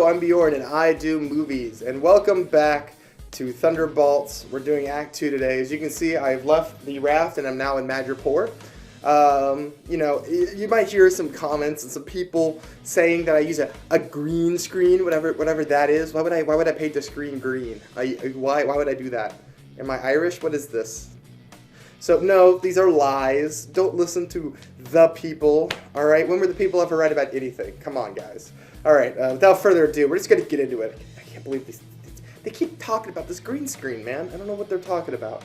I'm Bjorn and I do movies. And welcome back to Thunderbolts. We're doing Act 2 today. As you can see, I've left the raft and I'm now in Madripoor. You might hear some comments and some people saying that I use a green screen, whatever that is. Why would I paint the screen green? Why would I do that? Am I Irish? What is this? So no, these are lies. Don't listen to the people. All right, when were the people ever right about anything? Come on, guys. All right, without further ado, we're just gonna get into it. I can't believe they keep talking about this green screen, man. I don't know what they're talking about.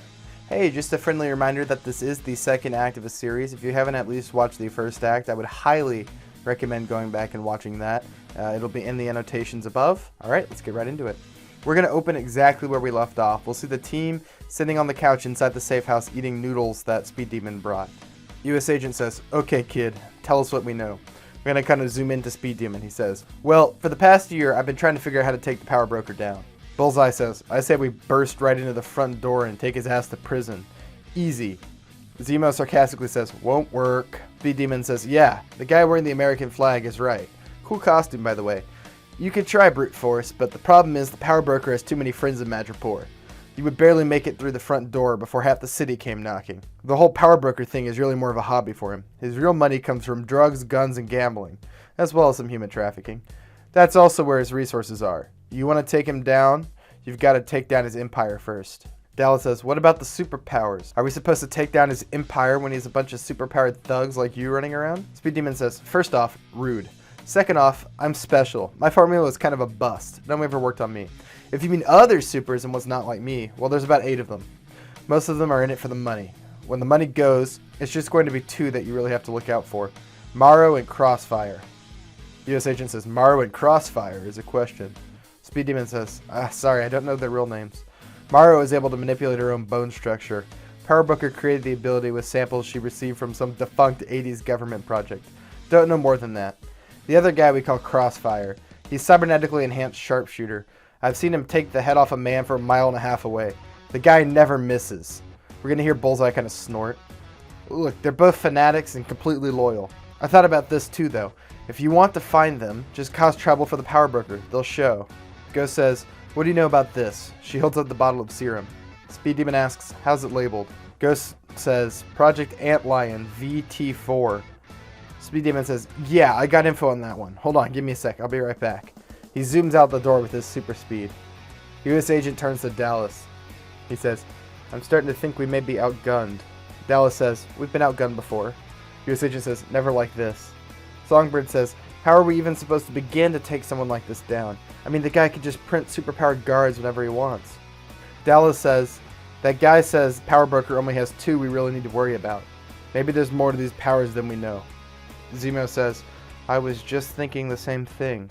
Hey, just a friendly reminder that this is the second act of a series. If you haven't at least watched the first act, I would highly recommend going back and watching that. It'll be in the annotations above. All right, let's get right into it. We're going to open exactly where we left off. We'll see the team sitting on the couch inside the safe house eating noodles that Speed Demon brought. U.S. Agent says, "Okay, kid, tell us what we know." We're going to kind of zoom into Speed Demon. He says, "Well, for the past year, I've been trying to figure out how to take the power broker down." Bullseye says, "I say we burst right into the front door and take his ass to prison. Easy." Zemo sarcastically says, "Won't work." Speed Demon says, "Yeah, the guy wearing the American flag is right. Cool costume, by the way. You could try brute force, but the problem is the power broker has too many friends in Madripoor. You would barely make it through the front door before half the city came knocking. The whole power broker thing is really more of a hobby for him. His real money comes from drugs, guns, and gambling, as well as some human trafficking. That's also where his resources are. You want to take him down, you've got to take down his empire first." Dallas says, "What about the superpowers? Are we supposed to take down his empire when he has a bunch of superpowered thugs like you running around?" Speed Demon says, "First off, rude. Second off, I'm special. My formula is kind of a bust. None ever worked on me. If you mean other supers and what's not like me, well, there's about 8 of them. Most of them are in it for the money. When the money goes, it's just going to be 2 that you really have to look out for. Morrow and Crossfire." U.S. Agent says, "Morrow and Crossfire is a question." Speed Demon says, "Sorry, I don't know their real names. Morrow is able to manipulate her own bone structure. Power Broker created the ability with samples she received from some defunct 80s government project. Don't know more than that. The other guy we call Crossfire. He's cybernetically enhanced sharpshooter. I've seen him take the head off a man from 1.5 miles away. The guy never misses." We're going to hear Bullseye kind of snort. "Look, they're both fanatics and completely loyal. I thought about this too, though. If you want to find them, just cause trouble for the Power Broker. They'll show." Ghost says, "What do you know about this?" She holds up the bottle of serum. Speed Demon asks, "How's it labeled?" Ghost says, "Project Antlion VT4. Speed Demon says, "Yeah, I got info on that one. Hold on, give me a sec. I'll be right back." He zooms out the door with his super speed. U.S. Agent turns to Dallas. He says, "I'm starting to think we may be outgunned." Dallas says, "We've been outgunned before." U.S. Agent says, "Never like this." Songbird says, "How are we even supposed to begin to take someone like this down? I mean, the guy could just print superpowered guards whenever he wants." Dallas says, "That guy says Power Broker only has 2 we really need to worry about. Maybe there's more to these powers than we know." Zemo says, "I was just thinking the same thing.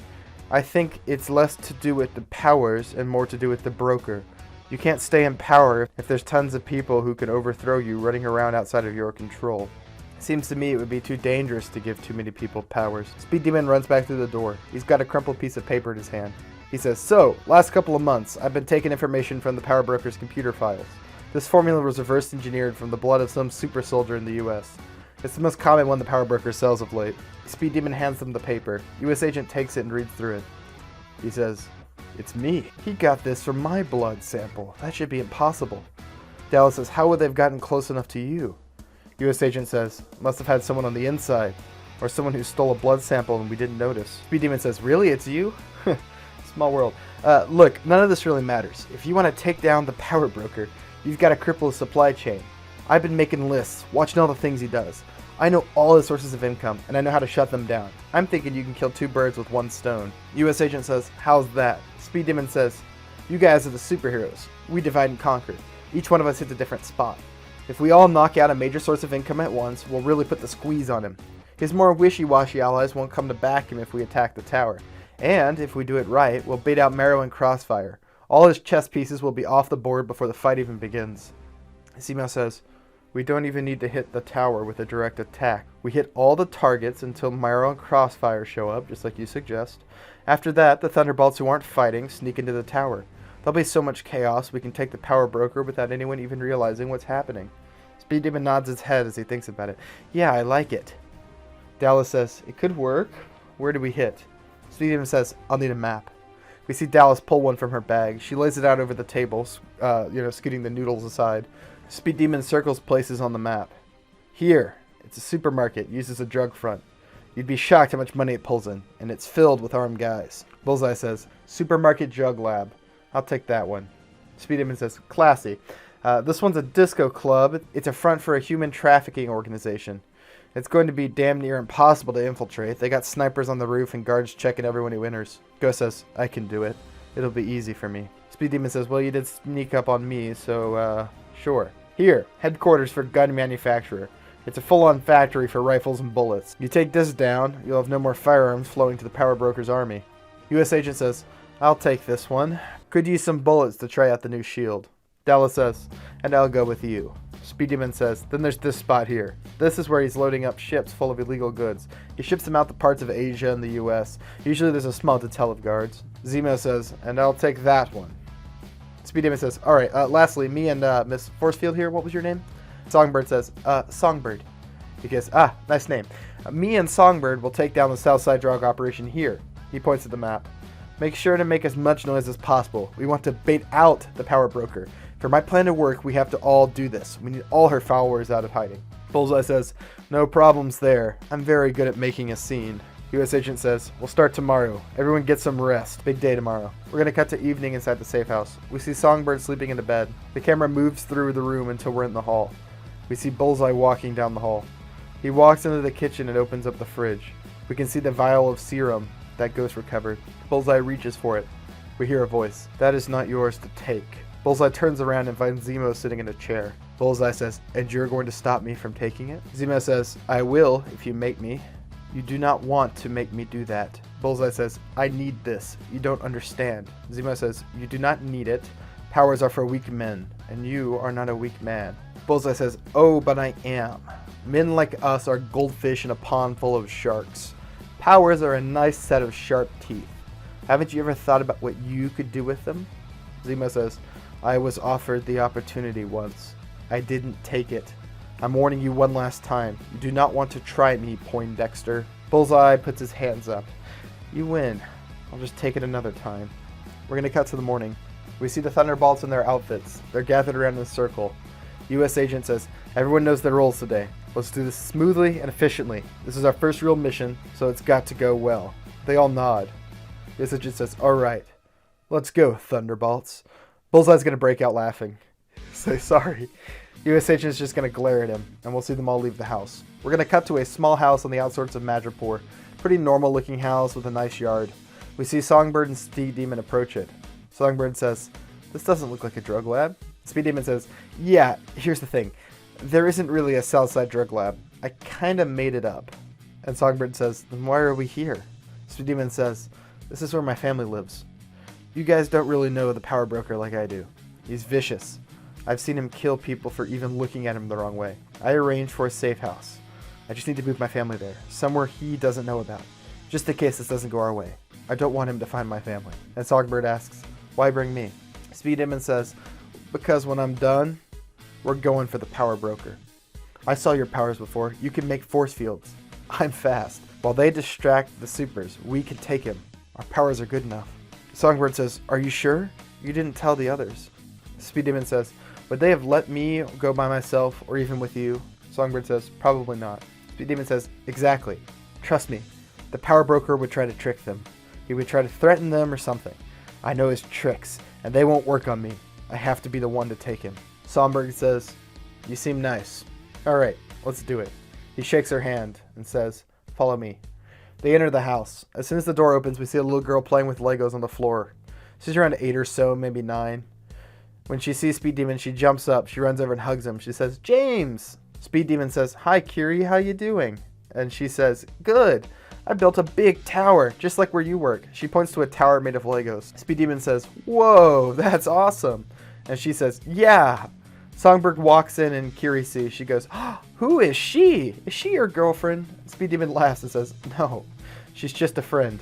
I think it's less to do with the powers and more to do with the broker. You can't stay in power if there's tons of people who can overthrow you running around outside of your control. Seems to me it would be too dangerous to give too many people powers." Speed Demon runs back through the door. He's got a crumpled piece of paper in his hand. He says, "So, last couple of months, I've been taking information from the Power Broker's computer files. This formula was reverse engineered from the blood of some super soldier in the U.S. It's the most common one the Power Broker sells of late." Speed Demon hands them the paper. U.S. Agent takes it and reads through it. He says, "It's me. He got this from my blood sample. That should be impossible." Dallas says, "How would they have gotten close enough to you?" U.S. Agent says, "Must have had someone on the inside, or someone who stole a blood sample and we didn't notice." Speed Demon says, "Really? It's you?" Small world. Look, none of this really matters. If you want to take down the Power Broker, you've got to cripple his supply chain. I've been making lists, watching all the things he does. I know all his sources of income, and I know how to shut them down. I'm thinking you can kill 2 birds with 1 stone. U.S. Agent says, "How's that?" Speed Demon says, "You guys are the superheroes. We divide and conquer. Each one of us hits a different spot. If we all knock out a major source of income at once, we'll really put the squeeze on him. His more wishy-washy allies won't come to back him if we attack the tower. And, if we do it right, we'll bait out Marrow and Crossfire. All his chess pieces will be off the board before the fight even begins." Zemo says, "We don't even need to hit the tower with a direct attack. We hit all the targets until Marrow and Crossfire show up, just like you suggest. After that, the Thunderbolts who aren't fighting sneak into the tower. There'll be so much chaos we can take the Power Broker without anyone even realizing what's happening." Speed Demon nods his head as he thinks about it. "Yeah, I like it." Dallas says, "It could work. Where do we hit?" Speed Demon says, "I'll need a map." We see Dallas pull one from her bag. She lays it out over the table, scooting the noodles aside. Speed Demon circles places on the map. Here, it's a supermarket used as a drug front. You'd be shocked how much money it pulls in, and it's filled with armed guys. Bullseye says, supermarket drug lab. I'll take that one. Speed Demon says, classy. This one's a disco club. It's a front for a human trafficking organization. It's going to be damn near impossible to infiltrate. They got snipers on the roof and guards checking everyone who enters. Ghost says, I can do it. It'll be easy for me. Speed Demon says, well, you did sneak up on me, so, sure. Here, headquarters for gun manufacturer. It's a full-on factory for rifles and bullets. You take this down, you'll have no more firearms flowing to the power broker's army. U.S. agent says, I'll take this one. Could use some bullets to try out the new shield. Dallas says, and I'll go with you. Speed Demon says, then there's this spot here. This is where he's loading up ships full of illegal goods. He ships them out to parts of Asia and the U.S. Usually there's a small detail of guards. Zemo says, and I'll take that one. Speed Demon says, all right, lastly, me and Miss Forcefield here, what was your name? Songbird says, Songbird. He goes, nice name. Me and Songbird will take down the Southside drug operation here. He points at the map. Make sure to make as much noise as possible. We want to bait out the power broker. For my plan to work, we have to all do this. We need all her followers out of hiding. Bullseye says, no problems there. I'm very good at making a scene. U.S. agent says, we'll start tomorrow. Everyone get some rest. Big day tomorrow. We're going to cut to evening inside the safe house. We see Songbird sleeping in a bed. The camera moves through the room until we're in the hall. We see Bullseye walking down the hall. He walks into the kitchen and opens up the fridge. We can see the vial of serum that Ghost recovered. Bullseye reaches for it. We hear a voice. That is not yours to take. Bullseye turns around and finds Zemo sitting in a chair. Bullseye says, and you're going to stop me from taking it? Zemo says, I will if you make me. You do not want to make me do that. Bullseye says, I need this. You don't understand. Zemo says, you do not need it. Powers are for weak men, and you are not a weak man. Bullseye says, oh, but I am. Men like us are goldfish in a pond full of sharks. Powers are a nice set of sharp teeth. Haven't you ever thought about what you could do with them? Zemo says, I was offered the opportunity once. I didn't take it. I'm warning you one last time. You do not want to try me, Poindexter. Bullseye puts his hands up. You win. I'll just take it another time. We're going to cut to the morning. We see the Thunderbolts in their outfits. They're gathered around in a circle. U.S. agent says, everyone knows their roles today. Let's do this smoothly and efficiently. This is our first real mission, so it's got to go well. They all nod. U.S. agent says, all right. Let's go, Thunderbolts. Bullseye's going to break out laughing. Say sorry. U.S. agent is just going to glare at him, and we'll see them all leave the house. We're going to cut to a small house on the outskirts of Madripoor. Pretty normal looking house with a nice yard. We see Songbird and Speed Demon approach it. Songbird says, this doesn't look like a drug lab. Speed Demon says, yeah, here's the thing. There isn't really a Southside drug lab. I kind of made it up. And Songbird says, then why are we here? Speed Demon says, this is where my family lives. You guys don't really know the power broker like I do. He's vicious. I've seen him kill people for even looking at him the wrong way. I arranged for a safe house. I just need to move my family there, somewhere he doesn't know about, just in case this doesn't go our way. I don't want him to find my family. And Songbird asks, why bring me? Speed Demon says, because when I'm done, we're going for the power broker. I saw your powers before. You can make force fields. I'm fast. While they distract the supers, we can take him. Our powers are good enough. Songbird says, are you sure? You didn't tell the others. Speed Demon says, would they have let me go by myself or even with you? Songbird says, probably not. Speed Demon says, exactly. Trust me. The power broker would try to trick them. He would try to threaten them or something. I know his tricks, and they won't work on me. I have to be the one to take him. Songbird says, you seem nice. All right, let's do it. He shakes her hand and says, follow me. They enter the house. As soon as the door opens, we see a little girl playing with Legos on the floor. She's around 8 or so, maybe 9. When she sees Speed Demon, she jumps up. She runs over and hugs him. She says, James! Speed Demon says, hi, Kiri, how you doing? And she says, good. I built a big tower, just like where you work. She points to a tower made of Legos. Speed Demon says, whoa, that's awesome. And she says, yeah. Songbird walks in and Kiri sees. She goes, oh, who is she? Is she your girlfriend? Speed Demon laughs and says, no, she's just a friend.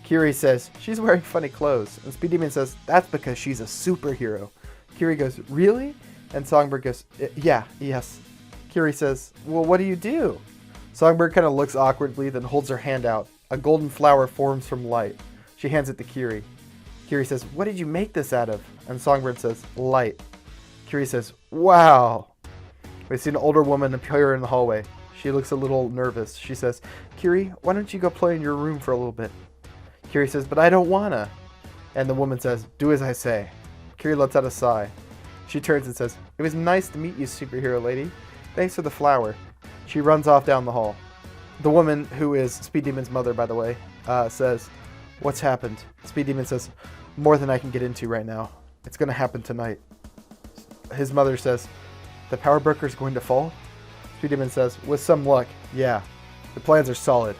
Kiri says, she's wearing funny clothes. And Speed Demon says, that's because she's a superhero. Kiri goes, really? And Songbird goes, yeah, yes. Kiri says, well, what do you do? Songbird kind of looks awkwardly, then holds her hand out. A golden flower forms from light. She hands it to Kiri. Curie says, what did you make this out of? And Songbird says, light. Curie says, wow. We see an older woman appear in the hallway. She looks a little nervous. She says, Curie, why don't you go play in your room for a little bit? Curie says, but I don't wanna. And the woman says, do as I say. Curie lets out a sigh. She turns and says, it was nice to meet you, superhero lady. Thanks for the flower. She runs off down the hall. The woman, who is Speed Demon's mother, by the way, says, what's happened? Speed Demon says, more than I can get into right now. It's gonna happen tonight. His mother says, the power broker's going to fall? Speed Demon says, with some luck, yeah. The plans are solid.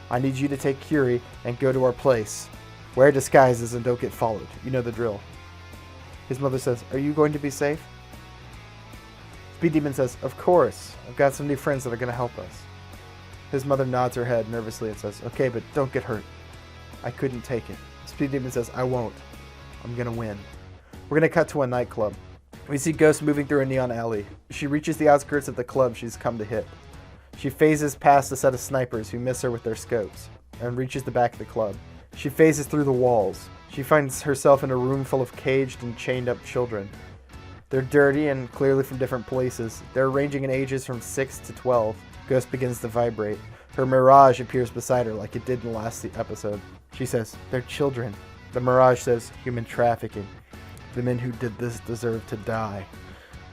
I need you to take Curie and go to our place. Wear disguises and don't get followed. You know the drill. His mother says, are you going to be safe? Speed Demon says, of course. I've got some new friends that are going to help us. His mother nods her head nervously and says, okay, but don't get hurt. I couldn't take it. Speed Demon says, I won't. I'm going to win. We're going to cut to a nightclub. We see Ghost moving through a neon alley. She reaches the outskirts of the club she's come to hit. She phases past a set of snipers who miss her with their scopes and reaches the back of the club. She phases through the walls. She finds herself in a room full of caged and chained up children. They're dirty and clearly from different places. They're ranging in ages from 6 to 12. Ghost begins to vibrate. Her mirage appears beside her like it did in the last episode. She says, they're children. The mirage says, human trafficking. The men who did this deserve to die.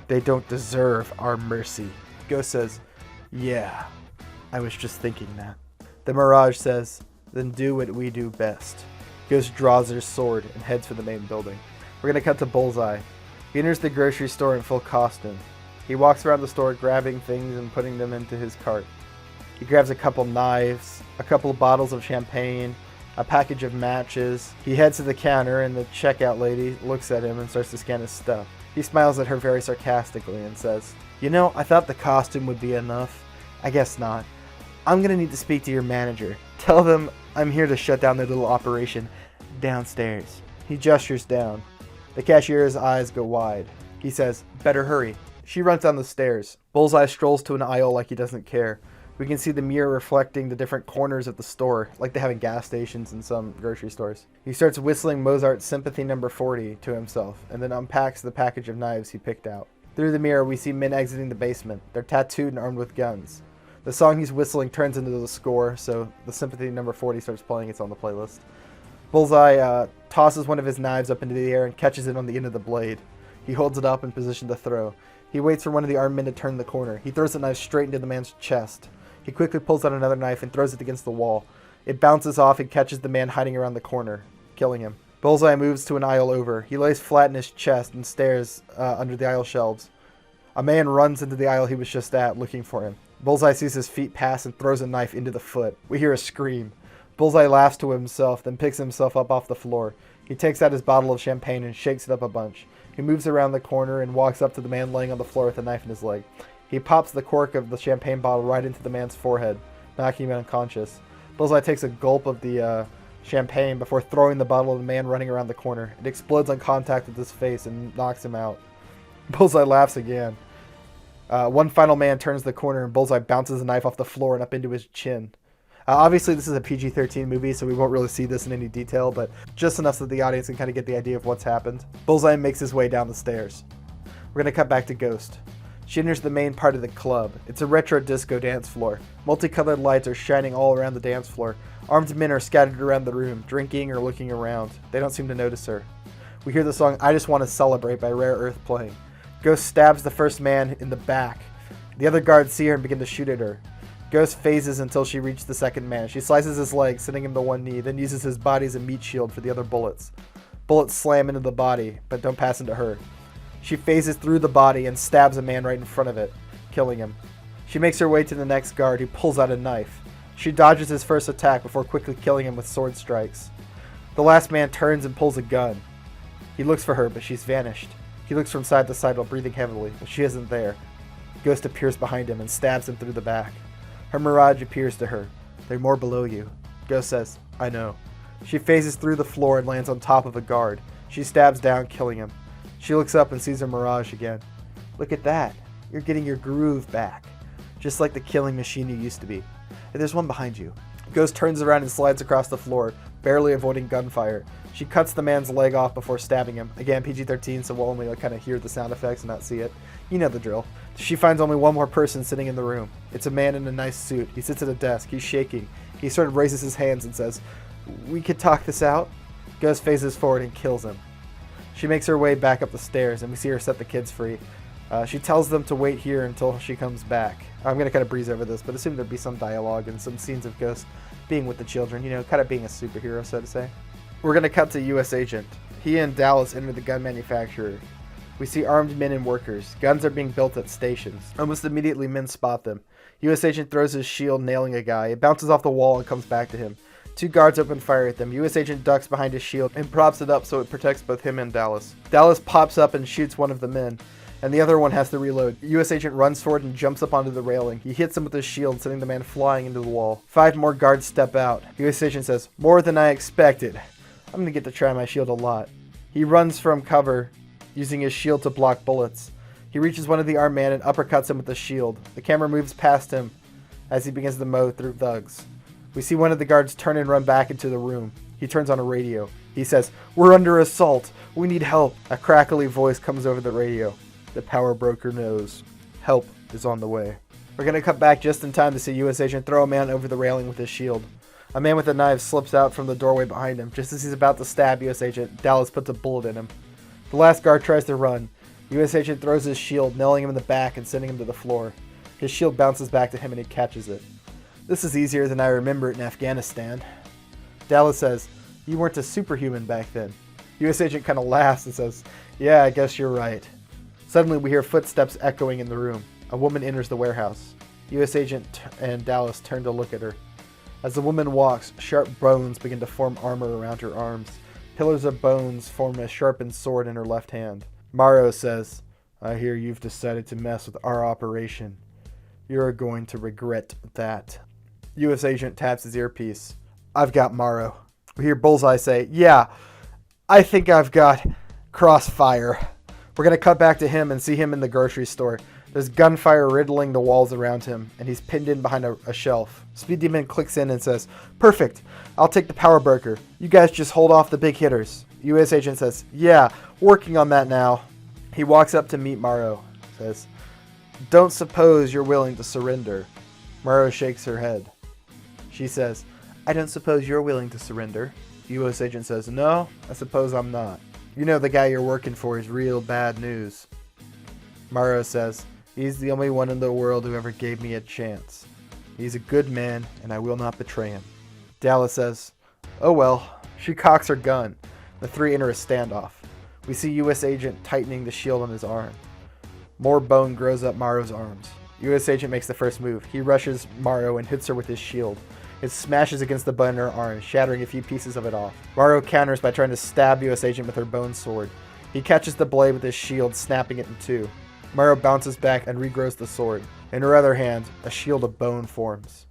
They don't deserve our mercy. Ghost says, yeah, I was just thinking that. The mirage says, then do what we do best. Ghost draws her sword and heads for the main building. We're going to cut to Bullseye. He enters the grocery store in full costume. He walks around the store grabbing things and putting them into his cart. He grabs a couple knives, a couple of bottles of champagne, a package of matches. He heads to the counter and the checkout lady looks at him and starts to scan his stuff. He smiles at her very sarcastically and says, you know, I thought the costume would be enough. I guess not. I'm going to need to speak to your manager. Tell them I'm here to shut down their little operation downstairs. He gestures down. The cashier's eyes go wide. He says, better hurry. She runs down the stairs. Bullseye strolls to an aisle like he doesn't care. We can see the mirror reflecting the different corners of the store, like they have in gas stations and some grocery stores. He starts whistling Mozart's Sympathy No. 40 to himself, and then unpacks the package of knives he picked out. Through the mirror, we see men exiting the basement. They're tattooed and armed with guns. The song he's whistling turns into the score, so the Sympathy No. 40 starts playing. It's on the playlist. Bullseye tosses one of his knives up into the air and catches it on the end of the blade. He holds it up in position to throw. He waits for one of the armed men to turn the corner. He throws the knife straight into the man's chest. He quickly pulls out another knife and throws it against the wall. It bounces off and catches the man hiding around the corner, killing him. Bullseye moves to an aisle over. He lays flat in his chest and stares under the aisle shelves. A man runs into the aisle he was just at, looking for him. Bullseye sees his feet pass and throws a knife into the foot. We hear a scream. Bullseye laughs to himself, then picks himself up off the floor. He takes out his bottle of champagne and shakes it up a bunch. He moves around the corner and walks up to the man laying on the floor with a knife in his leg. He pops the cork of the champagne bottle right into the man's forehead, knocking him unconscious. Bullseye takes a gulp of the champagne before throwing the bottle at the man running around the corner. It explodes on contact with his face and knocks him out. Bullseye laughs again. One final man turns the corner and Bullseye bounces the knife off the floor and up into his chin. Obviously, this is a PG-13 movie, so we won't really see this in any detail, but just enough so that the audience can kind of get the idea of what's happened. Bullseye makes his way down the stairs. We're going to cut back to Ghost. She enters the main part of the club. It's a retro disco dance floor. Multicolored lights are shining all around the dance floor. Armed men are scattered around the room, drinking or looking around. They don't seem to notice her. We hear the song I Just Want to Celebrate by Rare Earth playing. Ghost stabs the first man in the back. The other guards see her and begin to shoot at her. Ghost phases until she reaches the second man. She slices his leg, sending him to one knee, then uses his body as a meat shield for the other bullets. Bullets slam into the body, but don't pass into her. She phases through the body and stabs a man right in front of it, killing him. She makes her way to the next guard, who pulls out a knife. She dodges his first attack before quickly killing him with sword strikes. The last man turns and pulls a gun. He looks for her, but she's vanished. He looks from side to side while breathing heavily, but she isn't there. Ghost appears behind him and stabs him through the back. Her mirage appears to her. They're more below you. Ghost says, I know. She phases through the floor and lands on top of a guard. She stabs down, killing him. She looks up and sees her mirage again. Look at that. You're getting your groove back. Just like the killing machine you used to be. And there's one behind you. Ghost turns around and slides across the floor, barely avoiding gunfire. She cuts the man's leg off before stabbing him. Again, PG-13, so we'll only kind of hear the sound effects and not see it. You know the drill. She finds only one more person sitting in the room. It's a man in a nice suit. He sits at a desk. He's shaking. He sort of raises his hands and says, "We could talk this out." Ghost phases forward and kills him. She makes her way back up the stairs, and we see her set the kids free. She tells them to wait here until she comes back. I'm going to kind of breeze over this, but assume there'd be some dialogue and some scenes of Ghost being with the children, you know, kind of being a superhero, so to say. We're going to cut to U.S. Agent. He and Dallas enter the gun manufacturer. We see armed men and workers. Guns are being built at stations. Almost immediately, men spot them. U.S. Agent throws his shield, nailing a guy. It bounces off the wall and comes back to him. 2 guards open fire at them. U.S. Agent ducks behind his shield and props it up so it protects both him and Dallas. Dallas pops up and shoots one of the men, and the other one has to reload. U.S. Agent runs forward and jumps up onto the railing. He hits him with his shield, sending the man flying into the wall. 5 more guards step out. U.S. Agent says, "More than I expected. I'm going to get to try my shield a lot." He runs from cover, using his shield to block bullets. He reaches one of the armed men and uppercuts him with the shield. The camera moves past him as he begins to mow through thugs. We see one of the guards turn and run back into the room. He turns on a radio. He says, "We're under assault. We need help." A crackly voice comes over the radio. The power broker knows. Help is on the way. We're going to cut back just in time to see U.S. Agent throw a man over the railing with his shield. A man with a knife slips out from the doorway behind him. Just as he's about to stab U.S. Agent, Dallas puts a bullet in him. The last guard tries to run. U.S. Agent throws his shield, nailing him in the back and sending him to the floor. His shield bounces back to him and he catches it. "This is easier than I remember it in Afghanistan." Dallas says, "You weren't a superhuman back then." U.S. Agent kind of laughs and says, "Yeah, I guess you're right." Suddenly we hear footsteps echoing in the room. A woman enters the warehouse. U.S. Agent and Dallas turn to look at her. As the woman walks, sharp bones begin to form armor around her arms. Pillars of bones form a sharpened sword in her left hand. Morrow says, "I hear you've decided to mess with our operation. You're going to regret that." U.S. Agent taps his earpiece. "I've got Morrow." We hear Bullseye say, "Yeah, I think I've got Crossfire." We're going to cut back to him and see him in the grocery store. There's gunfire riddling the walls around him, and he's pinned in behind a shelf. Speed Demon clicks in and says, "Perfect. I'll take the power broker. You guys just hold off the big hitters." U.S. Agent says, "Yeah, working on that now." He walks up to meet Morrow. Says, "Don't suppose you're willing to surrender." Morrow shakes her head. She says, "I don't suppose you're willing to surrender." U.S. Agent says, "No, I suppose I'm not. You know the guy you're working for is real bad news." Morrow says, "He's the only one in the world who ever gave me a chance. He's a good man, and I will not betray him." Dallas says, "Oh well." She cocks her gun. The 3 enter a standoff. We see U.S. Agent tightening the shield on his arm. More bone grows up Morrow's arms. U.S. Agent makes the first move. He rushes Morrow and hits her with his shield. It smashes against the bone in her arm, shattering a few pieces of it off. Morrow counters by trying to stab U.S. Agent with her bone sword. He catches the blade with his shield, snapping it in 2. Morrow bounces back and regrows the sword. In her other hand, a shield of bone forms.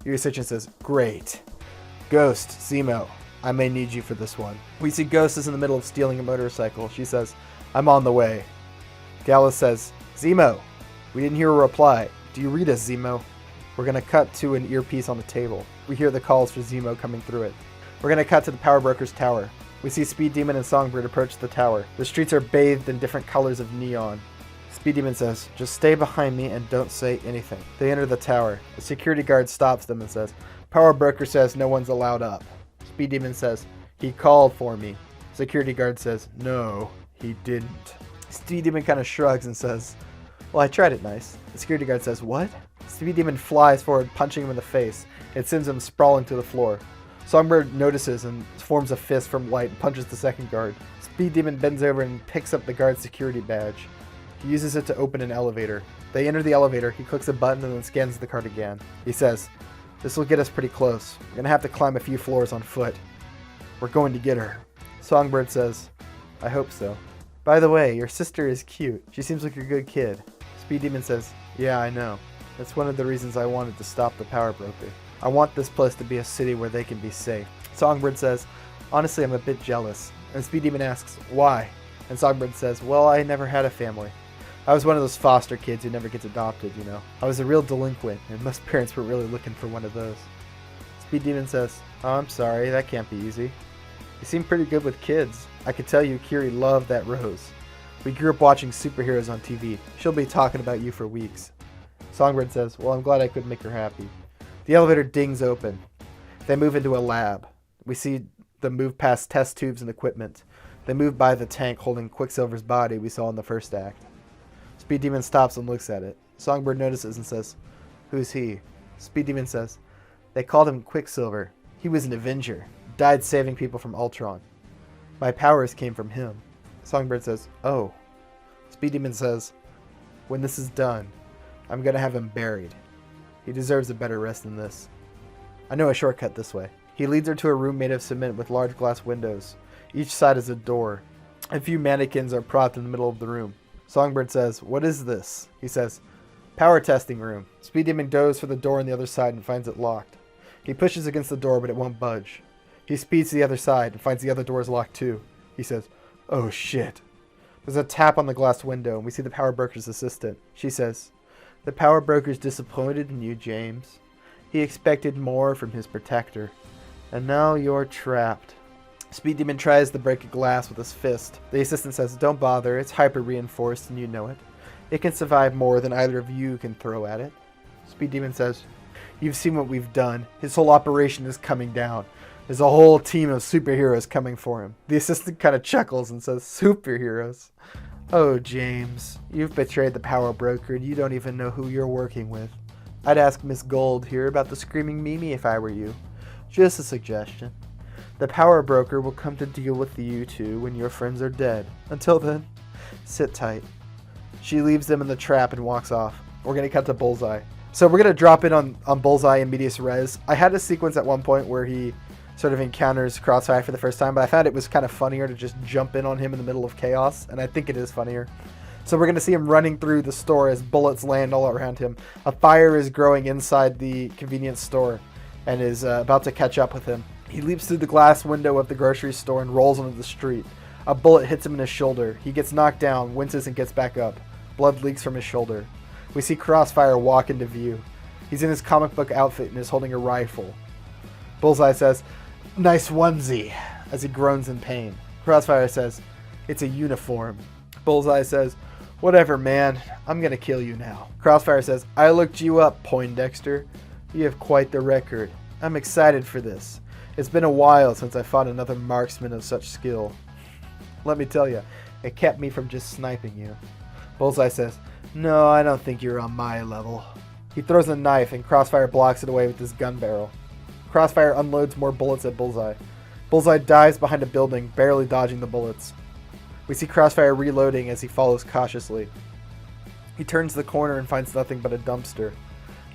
U.S. Agent says, "Great. Ghost, Zemo, I may need you for this one." We see Ghost is in the middle of stealing a motorcycle. She says, "I'm on the way." Dallas says, "Zemo." We didn't hear a reply. "Do you read us, Zemo?" We're going to cut to an earpiece on the table. We hear the calls for Zemo coming through it. We're going to cut to the Power Broker's tower. We see Speed Demon and Songbird approach the tower. The streets are bathed in different colors of neon. Speed Demon says, "Just stay behind me and don't say anything." They enter the tower. The security guard stops them and says, "Power Broker says no one's allowed up." Speed Demon says, "He called for me." Security guard says, "No, he didn't." Speed Demon kind of shrugs and says, "Well, I tried it nice." The security guard says, "What?" Speed Demon flies forward, punching him in the face. It sends him sprawling to the floor. Songbird notices and forms a fist from light and punches the second guard. Speed Demon bends over and picks up the guard's security badge. He uses it to open an elevator. They enter the elevator. He clicks a button and then scans the card again. He says, "This will get us pretty close. We're going to have to climb a few floors on foot. We're going to get her." Songbird says, "I hope so. By the way, your sister is cute. She seems like a good kid." Speed Demon says, "Yeah, I know. That's one of the reasons I wanted to stop the Power Broker. I want this place to be a city where they can be safe." Songbird says, "Honestly, I'm a bit jealous." And Speed Demon asks, "Why?" And Songbird says, "Well, I never had a family. I was one of those foster kids who never gets adopted, you know. I was a real delinquent, and most parents were really looking for one of those." Speed Demon says, Oh, I'm sorry, that can't be easy. You seem pretty good with kids. I could tell you Kiri loved that Rose. We grew up watching superheroes on TV. She'll be talking about you for weeks. Songbird says, well, I'm glad I could make her happy. The elevator dings open. They move into a lab. We see them move past test tubes and equipment. They move by the tank holding Quicksilver's body we saw in the first act. Speed Demon stops and looks at it. Songbird notices and says, who's he? Speed Demon says, they called him Quicksilver. He was an Avenger. Died saving people from Ultron. My powers came from him. Songbird says, oh. Speed Demon says, when this is done, I'm going to have him buried. He deserves a better rest than this. I know a shortcut this way. He leads her to a room made of cement with large glass windows. Each side is a door. A few mannequins are propped in the middle of the room. Songbird says, what is this? He says, power testing room. Speed Demon goes for the door on the other side and finds it locked. He pushes against the door, but it won't budge. He speeds to the other side and finds the other door is locked too. He says, oh shit. There's a tap on the glass window and we see the power broker's assistant. She says, the power broker's disappointed in you, James. He expected more from his protector. And now you're trapped. Speed Demon tries to break a glass with his fist. The assistant says, don't bother, it's hyper-reinforced and you know it. It can survive more than either of you can throw at it. Speed Demon says, you've seen what we've done. His whole operation is coming down. There's a whole team of superheroes coming for him. The assistant kind of chuckles and says, superheroes? Oh, James, you've betrayed the power broker and you don't even know who you're working with. I'd ask Miss Gold here about the Screaming Mimi if I were you. Just a suggestion. The power broker will come to deal with you two when your friends are dead. Until then, sit tight. She leaves them in the trap and walks off. We're going to cut to Bullseye. So we're going to drop in on Bullseye in medias res. I had a sequence at one point where he sort of encounters Crossfire for the first time, but I found it was kind of funnier to just jump in on him in the middle of chaos, and I think it is funnier. So we're going to see him running through the store as bullets land all around him. A fire is growing inside the convenience store and is about to catch up with him. He leaps through the glass window of the grocery store and rolls onto the street. A bullet hits him in his shoulder. He gets knocked down, winces, and gets back up. Blood leaks from his shoulder. We see Crossfire walk into view. He's in his comic book outfit and is holding a rifle. Bullseye says, nice onesie, as he groans in pain. Crossfire says, it's a uniform. Bullseye says, whatever, man. I'm gonna kill you now. Crossfire says, I looked you up, Poindexter. You have quite the record. I'm excited for this. It's been a while since I fought another marksman of such skill. Let me tell you, it kept me from just sniping you. Bullseye says, no, I don't think you're on my level. He throws a knife and Crossfire blocks it away with his gun barrel. Crossfire unloads more bullets at Bullseye. Bullseye dives behind a building, barely dodging the bullets. We see Crossfire reloading as he follows cautiously. He turns the corner and finds nothing but a dumpster.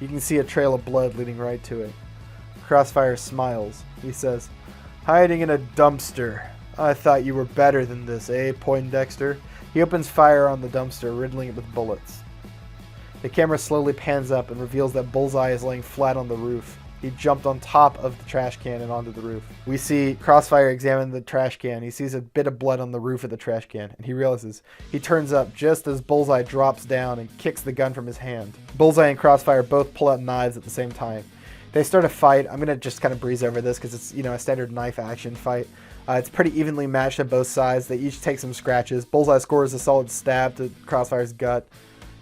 You can see a trail of blood leading right to it. Crossfire smiles. He says, hiding in a dumpster. I thought you were better than this, eh, Poindexter? He opens fire on the dumpster, riddling it with bullets. The camera slowly pans up and reveals that Bullseye is laying flat on the roof. He jumped on top of the trash can and onto the roof. We see Crossfire examine the trash can. He sees a bit of blood on the roof of the trash can, and he realizes. He turns up just as Bullseye drops down and kicks the gun from his hand. Bullseye and Crossfire both pull out knives at the same time. They start a fight. I'm going to just kind of breeze over this because it's, a standard knife action fight. It's pretty evenly matched on both sides. They each take some scratches. Bullseye scores a solid stab to Crossfire's gut.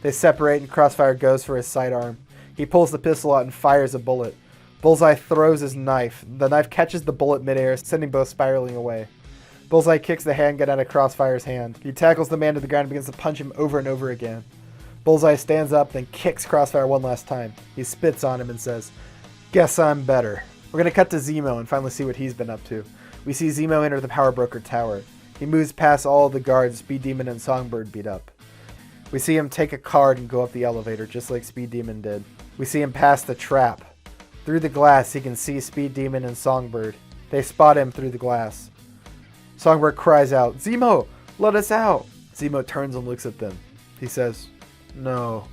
They separate and Crossfire goes for his sidearm. He pulls the pistol out and fires a bullet. Bullseye throws his knife. The knife catches the bullet midair, sending both spiraling away. Bullseye kicks the handgun out of Crossfire's hand. He tackles the man to the ground and begins to punch him over and over again. Bullseye stands up, then kicks Crossfire one last time. He spits on him and says, guess I'm better. We're going to cut to Zemo and finally see what he's been up to. We see Zemo enter the Power Broker Tower. He moves past all the guards Speed Demon and Songbird beat up. We see him take a card and go up the elevator, just like Speed Demon did. We see him pass the trap. Through the glass, he can see Speed Demon and Songbird. They spot him through the glass. Songbird cries out, Zemo, let us out! Zemo turns and looks at them. He says, no,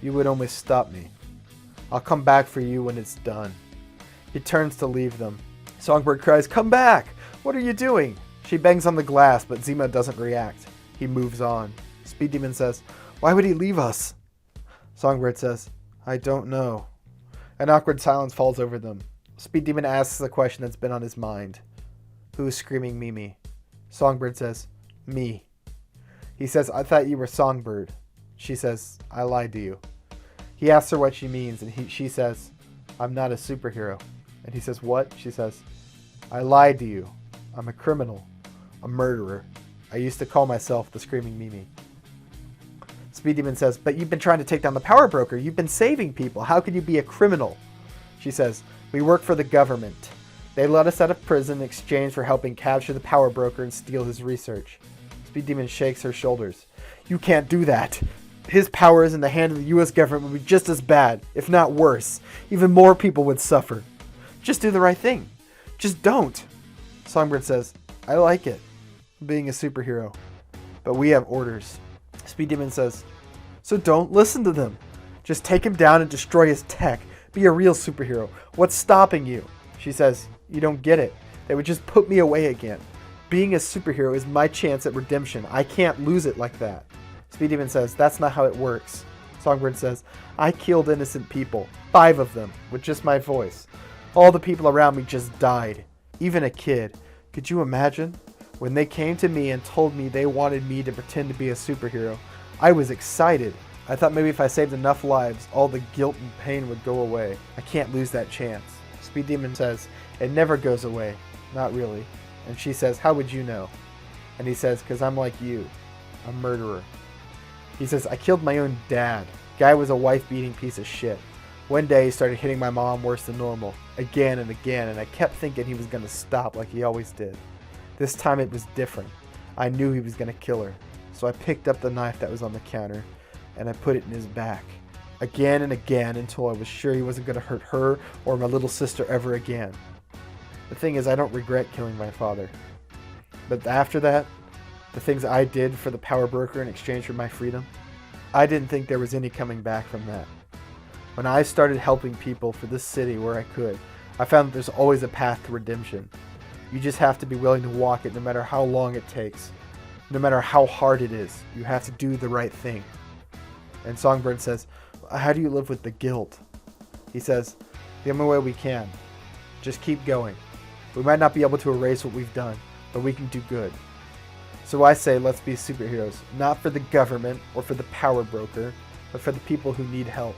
you would only stop me. I'll come back for you when it's done. He turns to leave them. Songbird cries, come back! What are you doing? She bangs on the glass, but Zemo doesn't react. He moves on. Speed Demon says, why would he leave us? Songbird says, I don't know. An awkward silence falls over them. Speed Demon asks the question that's been on his mind. Who is screaming Mimi? Songbird says, me. He says, I thought you were Songbird. She says, I lied to you. He asks her what she means, and she says, I'm not a superhero. And he says, what? She says, I lied to you. I'm a criminal. A murderer. I used to call myself the Screaming Mimi. Speed Demon says, but you've been trying to take down the power broker. You've been saving people. How could you be a criminal? She says, we work for the government. They let us out of prison in exchange for helping capture the power broker and steal his research. Speed Demon shakes her shoulders. You can't do that. His power is in the hand of the U.S. government would be just as bad, if not worse. Even more people would suffer. Just do the right thing. Just don't. Songbird says, I like it, being a superhero. But we have orders. Speed Demon says, so don't listen to them. Just take him down and destroy his tech. Be a real superhero. What's stopping you? She says, you don't get it. They would just put me away again. Being a superhero is my chance at redemption. I can't lose it like that. Speed Demon says, that's not how it works. Songbird says, I killed innocent people. 5 of them, with just my voice. All the people around me just died. Even a kid. Could you imagine? When they came to me and told me they wanted me to pretend to be a superhero, I was excited. I thought maybe if I saved enough lives, all the guilt and pain would go away. I can't lose that chance. Speed Demon says, it never goes away. Not really. And she says, how would you know? And he says, because I'm like you. A murderer. He says, I killed my own dad. Guy was a wife-beating piece of shit. One day he started hitting my mom worse than normal. Again and again, and I kept thinking he was going to stop like he always did. This time it was different. I knew he was going to kill her. So I picked up the knife that was on the counter, and I put it in his back. Again and again until I was sure he wasn't going to hurt her or my little sister ever again. The thing is, I don't regret killing my father. But after that, the things I did for the power broker in exchange for my freedom, I didn't think there was any coming back from that. When I started helping people for this city where I could, I found that there's always a path to redemption. You just have to be willing to walk it no matter how long it takes. No matter how hard it is, you have to do the right thing. And Songbird says, how do you live with the guilt? He says, the only way we can. Just keep going. We might not be able to erase what we've done, but we can do good. So I say let's be superheroes, not for the government or for the power broker, but for the people who need help.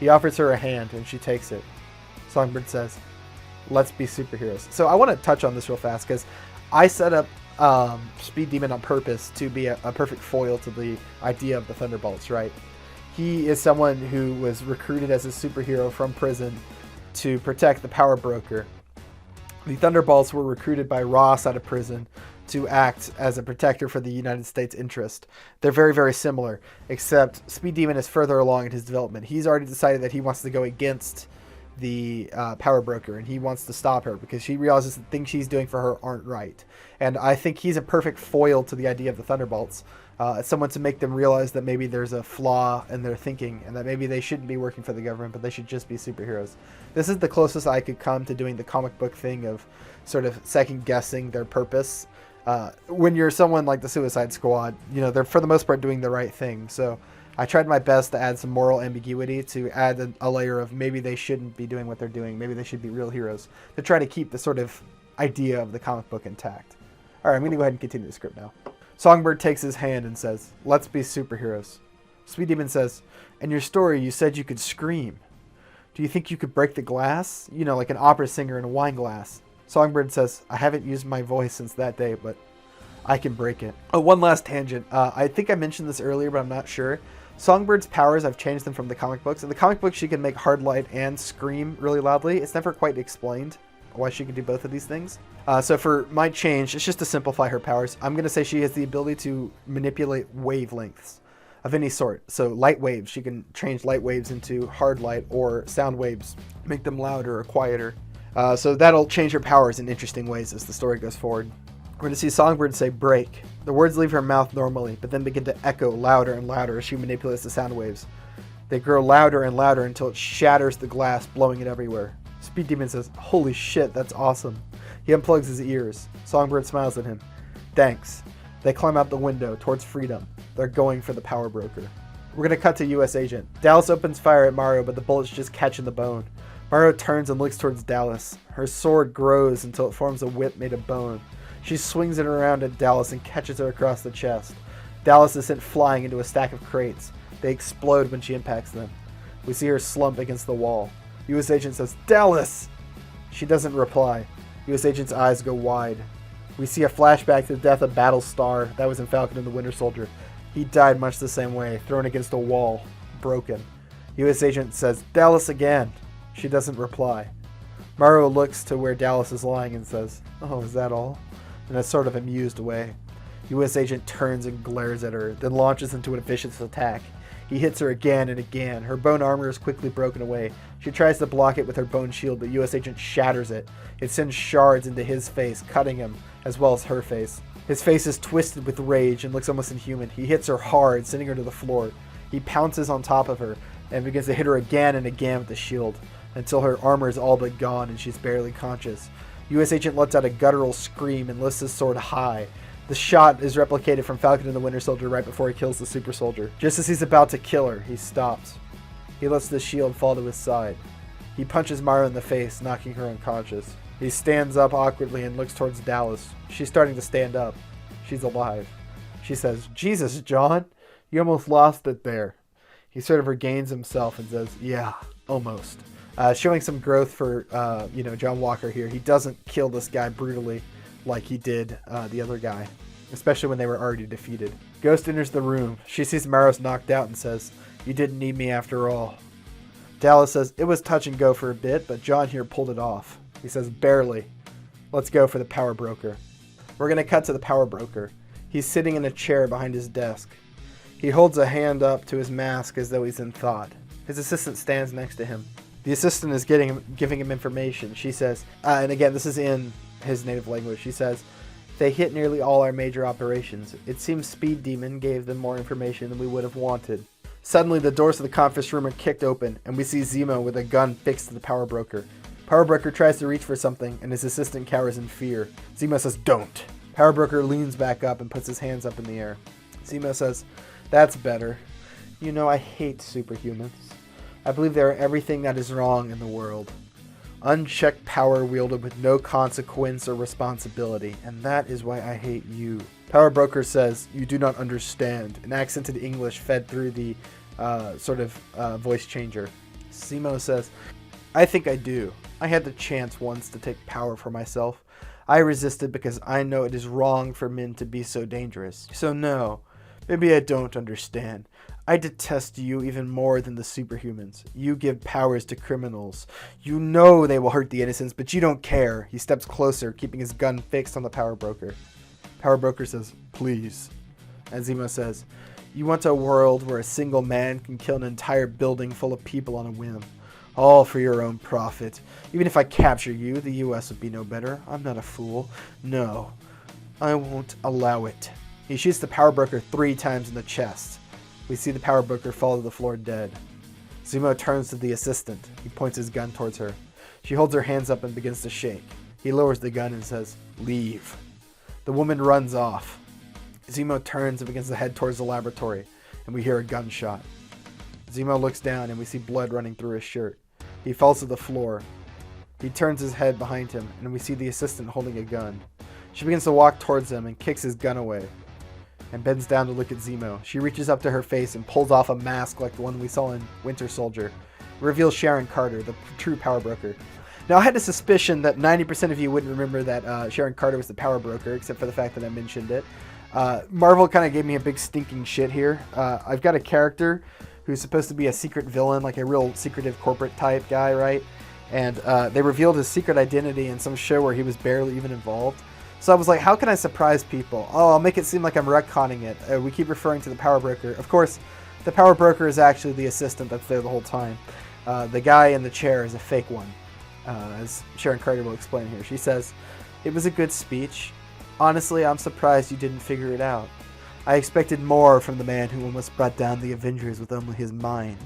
He offers her a hand and she takes it. Songbird says, let's be superheroes. So I want to touch on this real fast because I set up Speed Demon on purpose to be a perfect foil to the idea of the Thunderbolts, right? He is someone who was recruited as a superhero from prison to protect the power broker. The Thunderbolts were recruited by Ross out of prison to act as a protector for the United States interest. They're very, very similar, except Speed Demon is further along in his development. He's already decided that he wants to go against the power broker, and he wants to stop her because she realizes the things she's doing for her aren't right. And I think he's a perfect foil to the idea of the Thunderbolts. Someone to make them realize that maybe there's a flaw in their thinking and that maybe they shouldn't be working for the government, but they should just be superheroes. This is the closest I could come to doing the comic book thing of sort of second guessing their purpose. When you're someone like the Suicide Squad, you know, they're for the most part doing the right thing. So I tried my best to add some moral ambiguity, to add a layer of maybe they shouldn't be doing what they're doing. Maybe they should be real heroes, to try to keep the sort of idea of the comic book intact. All right, I'm going to go ahead and continue the script now. Songbird takes his hand and says, let's be superheroes. Speed Demon says, in your story, you said you could scream. Do you think you could break the glass? You know, like an opera singer in a wine glass. Songbird says, I haven't used my voice since that day, but I can break it. Oh, one last tangent. I think I mentioned this earlier, but I'm not sure. Songbird's powers, I've changed them from the comic books. In the comic books, she can make hard light and scream really loudly. It's never quite explained why she can do both of these things. So for my change, it's just to simplify her powers. I'm going to say she has the ability to manipulate wavelengths of any sort. So light waves, she can change light waves into hard light, or sound waves, make them louder or quieter. So that'll change her powers in interesting ways as the story goes forward. We're going to see Songbird say break. The words leave her mouth normally, but then begin to echo louder and louder as she manipulates the sound waves. They grow louder and louder until it shatters the glass, blowing it everywhere. Speed Demon says, holy shit, that's awesome. He unplugs his ears. Songbird smiles at him. Thanks. They climb out the window towards freedom. They're going for the power broker. We're going to cut to U.S. Agent. Dallas opens fire at Mario, but the bullets just catch in the bone. Maru turns and looks towards Dallas. Her sword grows until it forms a whip made of bone. She swings it around at Dallas and catches her across the chest. Dallas is sent flying into a stack of crates. They explode when she impacts them. We see her slump against the wall. U.S. Agent says, "Dallas!" She doesn't reply. U.S. Agent's eyes go wide. We see a flashback to the death of Battlestar. That was in Falcon and the Winter Soldier. He died much the same way, thrown against a wall, broken. U.S. Agent says, "Dallas again." She doesn't reply. Maru looks to where Dallas is lying and says, "Oh, is that all?" in a sort of amused way. U.S. Agent turns and glares at her, then launches into a vicious attack. He hits her again and again. Her bone armor is quickly broken away. She tries to block it with her bone shield, but U.S. Agent shatters it. It sends shards into his face, cutting him, as well as her face. His face is twisted with rage and looks almost inhuman. He hits her hard, sending her to the floor. He pounces on top of her and begins to hit her again and again with the shield, until her armor is all but gone and she's barely conscious. U.S. Agent lets out a guttural scream and lifts his sword high. The shot is replicated from Falcon and the Winter Soldier right before he kills the super soldier. Just as he's about to kill her, he stops. He lets the shield fall to his side. He punches Maru in the face, knocking her unconscious. He stands up awkwardly and looks towards Dallas. She's starting to stand up. She's alive. She says, "Jesus, John, you almost lost it there." He sort of regains himself and says, "Yeah, almost." Showing some growth for, John Walker here. He doesn't kill this guy brutally like he did the other guy, especially when they were already defeated. Ghost enters the room. She sees Maru's knocked out and says, "You didn't need me after all." Dallas says, "It was touch and go for a bit, but John here pulled it off." He says, "Barely. Let's go for the power broker." We're going to cut to the power broker. He's sitting in a chair behind his desk. He holds a hand up to his mask as though he's in thought. His assistant stands next to him. The assistant is giving him information. She says, and again, this is in his native language. She says, "They hit nearly all our major operations. It seems Speed Demon gave them more information than we would have wanted." Suddenly, the doors to the conference room are kicked open, and we see Zemo with a gun fixed to the power broker. Power broker tries to reach for something, and his assistant cowers in fear. Zemo says, "Don't." Power broker leans back up and puts his hands up in the air. Zemo says, "That's better. You know, I hate superhumans. I believe they are everything that is wrong in the world. Unchecked power wielded with no consequence or responsibility, and that is why I hate you." Power broker says, "You do not understand," an accented English fed through the voice changer. Zemo says, "I think I do. I had the chance once to take power for myself. I resisted because I know it is wrong for men to be so dangerous. So no, maybe I don't understand. I detest you even more than the superhumans. You give powers to criminals. You know they will hurt the innocents, but you don't care." He steps closer, keeping his gun fixed on the power broker. Power broker says, "Please." And Zemo says, "You want a world where a single man can kill an entire building full of people on a whim. All for your own profit. Even if I capture you, the U.S. would be no better. I'm not a fool. No, I won't allow it." He shoots the power broker 3 times in the chest. We see the power broker fall to the floor dead. Zemo turns to the assistant. He points his gun towards her. She holds her hands up and begins to shake. He lowers the gun and says, "Leave." The woman runs off. Zemo turns and begins to head towards the laboratory, and we hear a gunshot. Zemo looks down and we see blood running through his shirt. He falls to the floor. He turns his head behind him, and we see the assistant holding a gun. She begins to walk towards him and kicks his gun away, and bends down to look at Zemo. She reaches up to her face and pulls off a mask like the one we saw in Winter Soldier. It reveals Sharon Carter, the true power broker. Now, I had a suspicion that 90% of you wouldn't remember that Sharon Carter was the power broker, except for the fact that I mentioned it. Marvel kind of gave me a big stinking shit here. I've got a character who's supposed to be a secret villain, like a real secretive corporate type guy, right? And they revealed his secret identity in some show where he was barely even involved. So I was like, how can I surprise people? Oh, I'll make it seem like I'm retconning it. We keep referring to the power broker. Of course, the power broker is actually the assistant that's there the whole time. The guy in the chair is a fake one, as Sharon Carter will explain here. She says, "It was a good speech. Honestly, I'm surprised you didn't figure it out. I expected more from the man who almost brought down the Avengers with only his mind."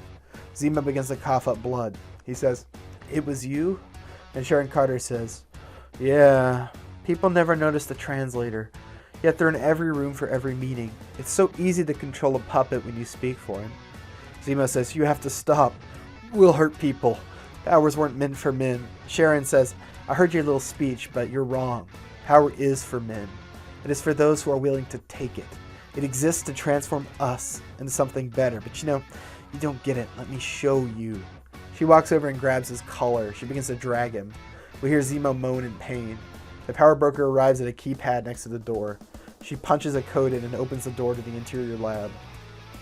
Zemo begins to cough up blood. He says, "It was you?" And Sharon Carter says, "Yeah. People never notice the translator, yet they're in every room for every meeting. It's so easy to control a puppet when you speak for him." Zemo says, "You have to stop. We'll hurt people. Powers weren't meant for men. Sharon says, I heard your little speech, but you're wrong. Power is for men. It is for those who are willing to take it. It exists to transform us into something better. But you don't get it. Let me show you. She walks over and grabs his collar. She begins to drag him. We hear Zemo moan in pain. The power broker arrives at a keypad next to the door. She punches a code in and opens the door to the interior lab.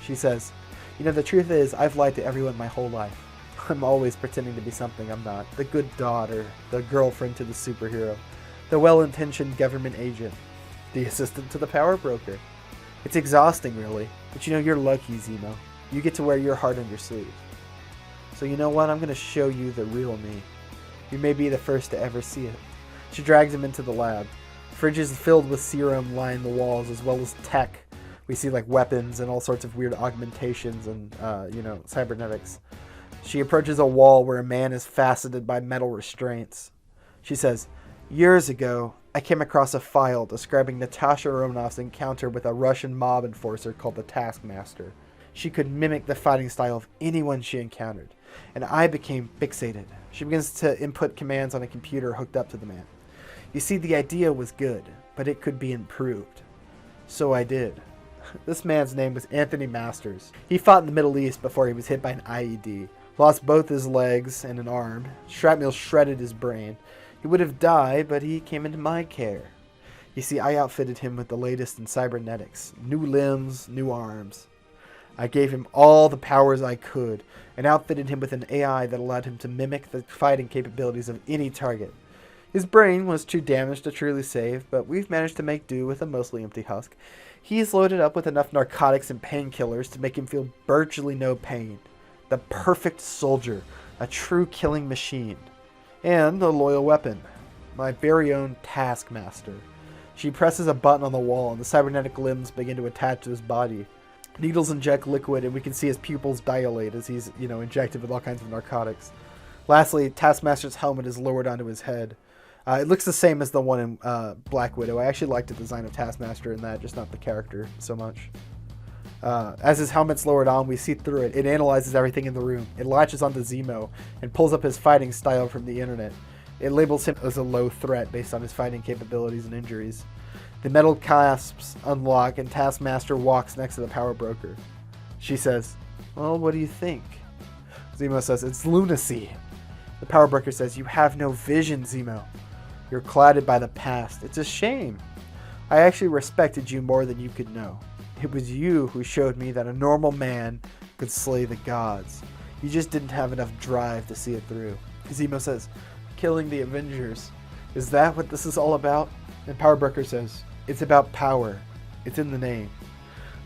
She says, the truth is, I've lied to everyone my whole life. I'm always pretending to be something I'm not. The good daughter, the girlfriend to the superhero, the well-intentioned government agent, the assistant to the power broker. It's exhausting, really. But you're lucky, Zemo. You get to wear your heart on your sleeve. So you know what? I'm going to show you the real me. You may be the first to ever see it. She drags him into the lab. Fridges filled with serum line the walls, as well as tech. We see like weapons and all sorts of weird augmentations and, cybernetics. She approaches a wall where a man is faceted by metal restraints. She says, years ago, I came across a file describing Natasha Romanoff's encounter with a Russian mob enforcer called the Taskmaster. She could mimic the fighting style of anyone she encountered, and I became fixated. She begins to input commands on a computer hooked up to the man. You see, the idea was good, but it could be improved. So I did. This man's name was Anthony Masters. He fought in the Middle East before he was hit by an IED. Lost both his legs and an arm. Shrapnel shredded his brain. He would have died, but he came into my care. You see, I outfitted him with the latest in cybernetics. New limbs, new arms. I gave him all the powers I could, and outfitted him with an AI that allowed him to mimic the fighting capabilities of any target. His brain was too damaged to truly save, but we've managed to make do with a mostly empty husk. He's loaded up with enough narcotics and painkillers to make him feel virtually no pain. The perfect soldier, a true killing machine. And a loyal weapon. My very own Taskmaster. She presses a button on the wall and the cybernetic limbs begin to attach to his body. Needles inject liquid and we can see his pupils dilate as he's, injected with all kinds of narcotics. Lastly, Taskmaster's helmet is lowered onto his head. It looks the same as the one in Black Widow. I actually like the design of Taskmaster in that, just not the character so much. As his helmet's lowered on, we see through it. It analyzes everything in the room. It latches onto Zemo and pulls up his fighting style from the internet. It labels him as a low threat based on his fighting capabilities and injuries. The metal clasps unlock and Taskmaster walks next to the power broker. She says, well, what do you think? Zemo says, it's lunacy. The power broker says, you have no vision, Zemo. You're clouded by the past. It's a shame. I actually respected you more than you could know. It was you who showed me that a normal man could slay the gods. You just didn't have enough drive to see it through. Zemo says, killing the Avengers. Is that what this is all about? And Power Broker says, it's about power. It's in the name.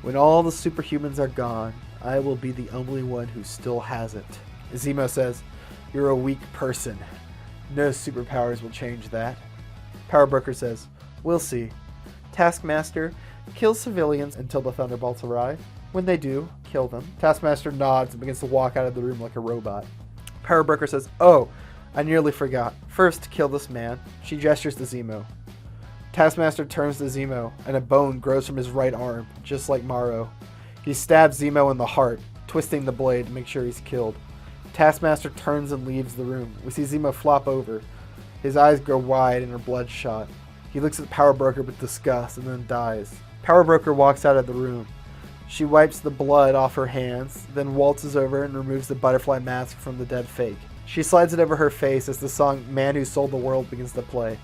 When all the superhumans are gone, I will be the only one who still has it. Zemo says, you're a weak person. No superpowers will change that. Power Broker says, we'll see. Taskmaster, kill civilians until the Thunderbolts arrive. When they do, kill them. Taskmaster nods and begins to walk out of the room like a robot. Power Broker says, oh, I nearly forgot. First, kill this man. She gestures to Zemo. Taskmaster turns to Zemo, and a bone grows from his right arm, just like Morrow. He stabs Zemo in the heart, twisting the blade to make sure he's killed. Taskmaster turns and leaves the room. We see Zemo flop over. His eyes grow wide and are bloodshot. He looks at Power Broker with disgust and then dies. Power Broker walks out of the room. She wipes the blood off her hands, then waltzes over and removes the butterfly mask from the dead fake. She slides it over her face as the song Man Who Sold the World begins to play.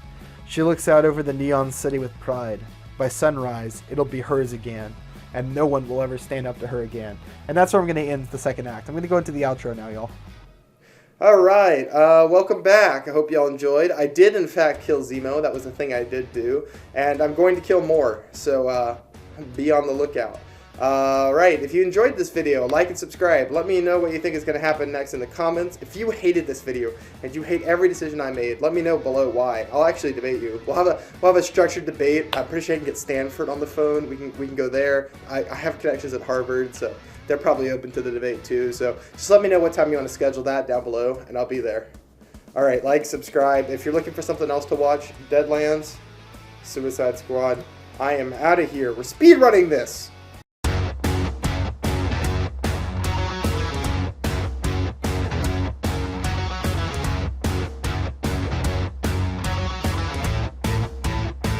She looks out over the neon city with pride. By sunrise, it'll be hers again, and no one will ever stand up to her again. And that's where I'm going to end the second act. I'm going to go into the outro now, y'all. All right, welcome back. I hope y'all enjoyed. I did, in fact, kill Zemo. That was the thing I did do. And I'm going to kill more, so be on the lookout. Right, if you enjoyed this video, like and subscribe. Let me know what you think is going to happen next in the comments. If you hated this video and you hate every decision I made, let me know below why. I'll actually debate you. We'll have a structured debate. I'm pretty sure I can get Stanford on the phone. We can go there. I have connections at Harvard, so they're probably open to the debate too. So just let me know what time you want to schedule that down below, and I'll be there. All right, like, subscribe. If you're looking for something else to watch, Deadlands, Suicide Squad. I am out of here. We're speedrunning this.